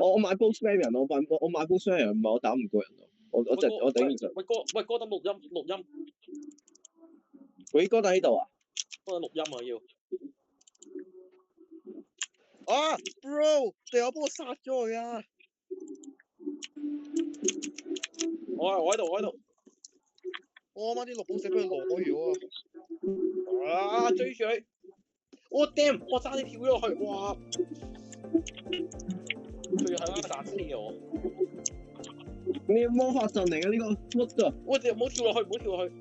我買 Boost 咩人？我買 Boost 咩人？唔係我打唔過人咯。我頂唔順。喂哥等錄音。喂，哥喺度啊？哥等錄音啊要。啊 ，bro， 隊友幫我殺咗佢啊！我喺度。我啱啱啲綠寶石俾佢攞咗啊！啊，追住佢！我 damn， 我差啲跳咗落去，哇！佢要喺度剎車啊我。你魔法陣嚟嘅呢個 what the？ 喂，你唔好跳落去，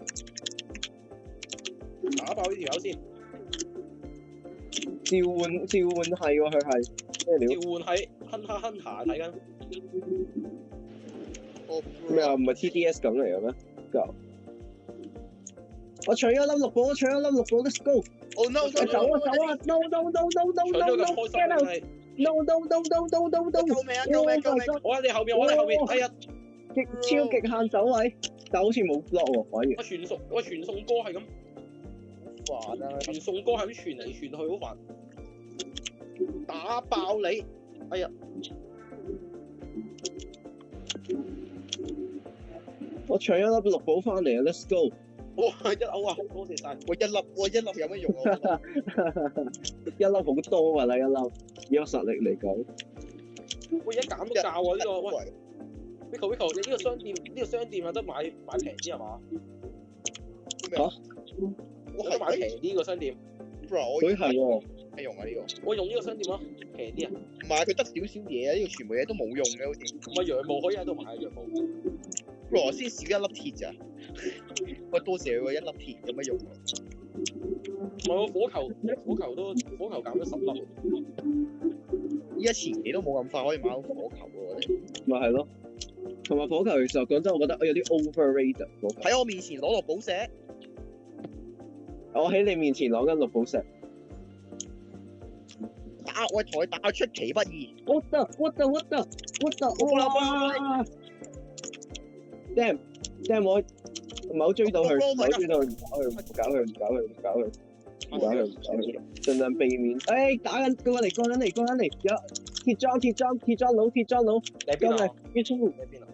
打爆呢條友先。召喚係喎，佢係咩料？召喚係哼下睇緊。咩啊？唔係 TDS 咁嚟嘅咩 ？Go！ 我搶咗粒綠寶，Let's go！ Oh no！ 走啊 ！No！ 救命啊！救命！我喺你後面，哎呀！超極限走位，但好似冇 block 喎，反而。傳送歌係咁。好煩啊！傳送歌係咁傳嚟傳去，好煩。打爆你！哎呀！我搶咗粒綠寶翻嚟啊 ！Let's go！ 哇！一歐啊，多謝晒。喂，一粒有乜用啊？一粒好多㗎啦，一粒以我實力嚟講。喂，而家減咗價喎呢個，喂 ，Vico， 你呢個商店有得買平啲係嘛？嚇？我係買平啲呢個商店。佢係喎。咩用啊呢個？我用呢個商店咯，平啲啊。唔係，佢得少少嘢啊！呢個全部嘢都冇用嘅，好似。唔係羊毛可以喺度買啊，羊毛。羅先少一粒鐵咋？喂，多謝佢喎，一粒鐵有乜用啊？唔係喎，火球減咗10粒。依家前期都冇咁快可以買到火球喎，我哋。咪係咯。同埋火球其實講真，我覺得有啲 overrated。喺我面前攞落寶石。我喺你面前攞緊綠寶石。喂，同佢打出其不意。What the？ 哇 ！Damn！ 我唔係好追到佢，唔搞佢，盡量避免。誒，打緊過嚟，有鐵裝佬，你喺邊啊？你邊啊？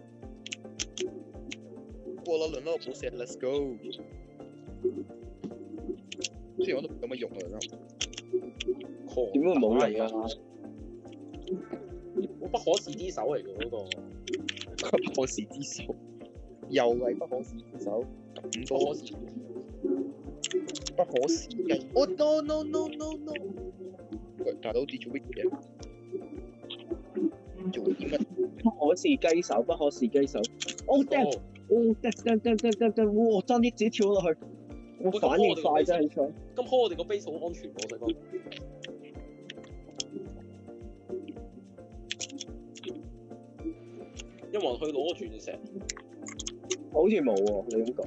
過咗輪咯，寶石 ，Let's go。雖然我都冇乜用啊，點會冇嚟啊？我不可視之手嚟嘅嗰個。不可視之手，又係不可視之手，咁多不可視雞。哦 no！ 喂，大佬跌咗乜嘢？做啲乜？不可視雞手。Oh damn！ 哇！爭啲自己跳落去，我反應快真係錯。咁開我哋個 base 好安全喎，細哥。有冇人去攞鑽石？好似冇喎，你咁講。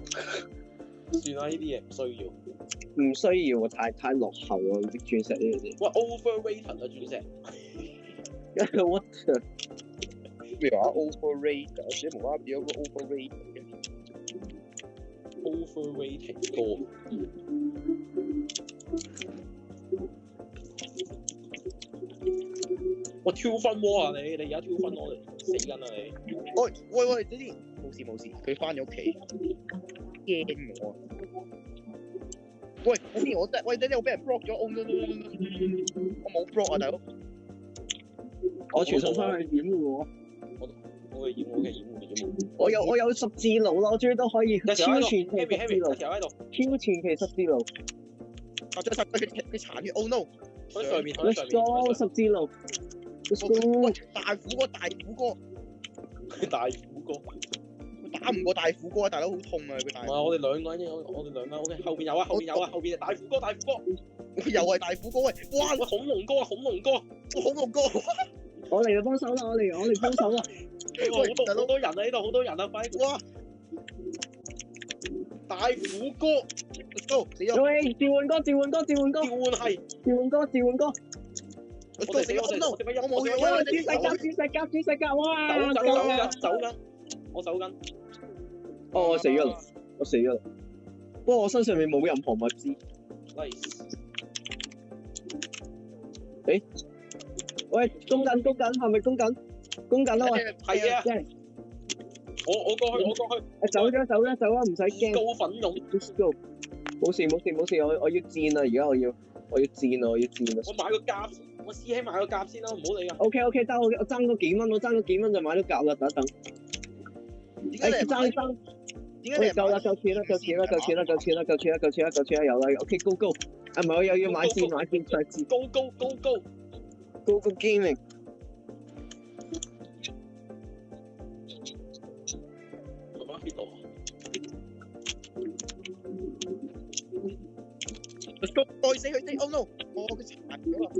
算啦，呢啲嘢唔需要喎，太落後喎，啲鑽石呢樣嘢。喂 ，overrated 啊鑽石。What？ 咩話 overrated？ 自己無啦啦變咗個 overrated 嘅。overrated 多。我挑分喎啊！你而家挑分我哋死緊啊你！喂，呢啲冇事，佢翻咗屋企，驚我啊！喂，等陣我俾人 block 咗，我冇 block 啊，大佬！我傳送翻去掩護我。我嘅掩護。我有十字路咯，我終於都可以超前期十字路。超前期十字路。啊！佢殘嘅 ，Oh no！ 喺上面。Let's go 十字路。喂，大虎哥，佢打唔過大虎哥啊！大佬好痛啊！佢大。我哋兩個人，OK， 後邊有啊，後邊大虎哥，又係大虎哥喂！哇！恐龍哥，我嚟幫手啦！我嚟幫手啦！好多人啊！呢度好多人啊！快啲！哇！大虎哥 ，Let's go！ 死咗！喂，召喚哥！我死咗！我冇嘢！鑽石甲！哇！走緊！我走緊！哦，我死咗啦！不過我身上面冇任何物資。Nice！喂，攻緊，係咪攻緊？攻緊啦喂！係啊，耶！我過去，走啊，唔使驚。高粉勇， Let's go！冇事，我要戰啊！而家我要戰啊！我買個甲，我試起買個甲先啦，唔好理啊。OK，得我爭嗰幾蚊就買到甲啦，等一等。爭！點解你夠錢啦，有啦 ！OK， go！ 啊唔係，我又要買線再戰。Go gaming！ 蓋死佢哋 ！Oh no！ 佢殘咗啊！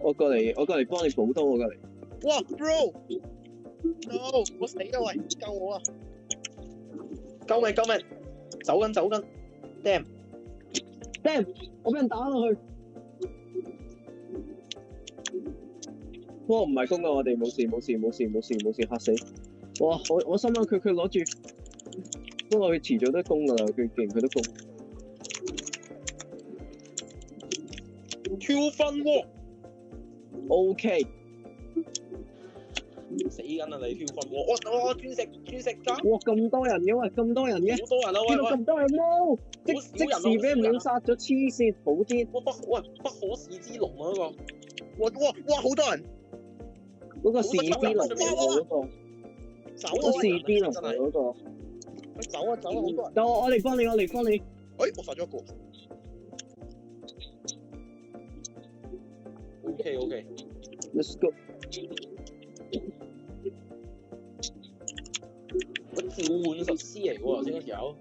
我過嚟幫你補刀，我過嚟。哇 ，bro！No！ 我死啦喂！救我啊！救命！走緊 ！Damn！ 我俾人打落去。哇！唔係攻啊！我哋冇事，嚇死！哇！我心諗佢攞住，不過佢遲早都攻㗎啦。佢既然佢都攻。跳分喎 OK， 死緊啊你跳分喎！我鑽石甲，哇咁多人嘅喂，好多人啊見到咁多人喎，即時俾人秒殺咗，黐線，好癲！不可視之龍啊嗰個，哇好多人，嗰個視之龍嚟嗰個，走嗰視之龍嚟嗰個，走啊好多人。等我嚟幫你，我殺咗一個。OK， Let's go！ 我召喚術師嚟喎，頭先嗰條友。